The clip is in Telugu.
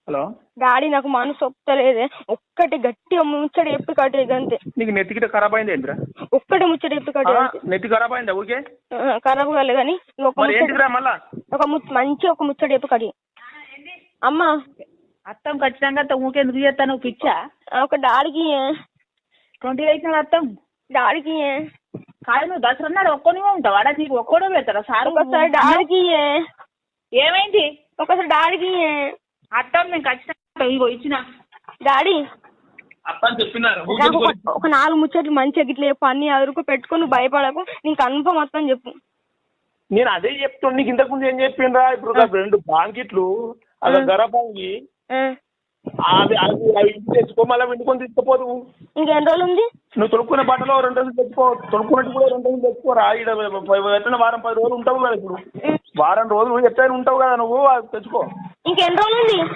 హలో డాడీ నాకు మనసు ఒప్పుతలేదే. ఒక్కటి గట్టిగా ముచ్చట చెప్పి కట్టేది అంతే. నీకు నెత్తికిట ఖరాబ్ అయింది ఏంద్రా? ఒక్కటి ముచ్చట చెప్పి కట్టేది. నెత్తి ఖరాబ్ అయిందా? ఓకే ఖరాబ్ కాలేదు కానీ మళ్ళా మంచి ఒక ముచ్చట చెప్పి కట్టి. అమ్మా అత్తం ఖచ్చితంగా ఊకెందుకు చేస్తాను పిచ్చా? ఒక డాడీకి 20 వేసిన అత్తం డాడీకి కాదు. నువ్వు దసరా నాడు ఒక్కనివే ఉంటావు అడా? నీకు ఒక్కడో పెడతారా సార్? ఒకసారి డాడీకి ఏమైంది? ఒకసారి డాడీకి అత్తం నేను ఖచ్చితంగా ఇగో ఇచ్చిన డాడీ అత్తని చెప్పినారు. ఒక 4 ముచ్చట్లు మంచిగా గిట్ల చెప్పు. అన్ని అదురుకు పెట్టుకుని నువ్వు భయపడకు. నీకు కన్ఫర్మ్ మొత్తం చెప్పు. నేను అదే చెప్తాను నీకు. ఇంతకుముందు ఏం చెప్పిండ్రా? ఇప్పుడు 2 బాంకిట్లు అలా గరపాంగి అవి ఇంటి తెచ్చుకో, మళ్ళీ వండుకొని తీసుకుపోదు. ఇంకెన్ని రోజులు ఉంది? నువ్వు తొడుక్కునే బట్టలో 2 రోజులు తెచ్చుకో, తొడుక్కున్నట్టు కూడా 2 రోజులు తెచ్చుకోరా. ఎట్లా వారం 10 రోజులు ఉంటావు కదా. ఇప్పుడు వారం రోజులు ఎట్లయినా ఉంటావు కదా నువ్వు, అది తెచ్చుకో. ఇంకెన్ని రోజులు ఉంది?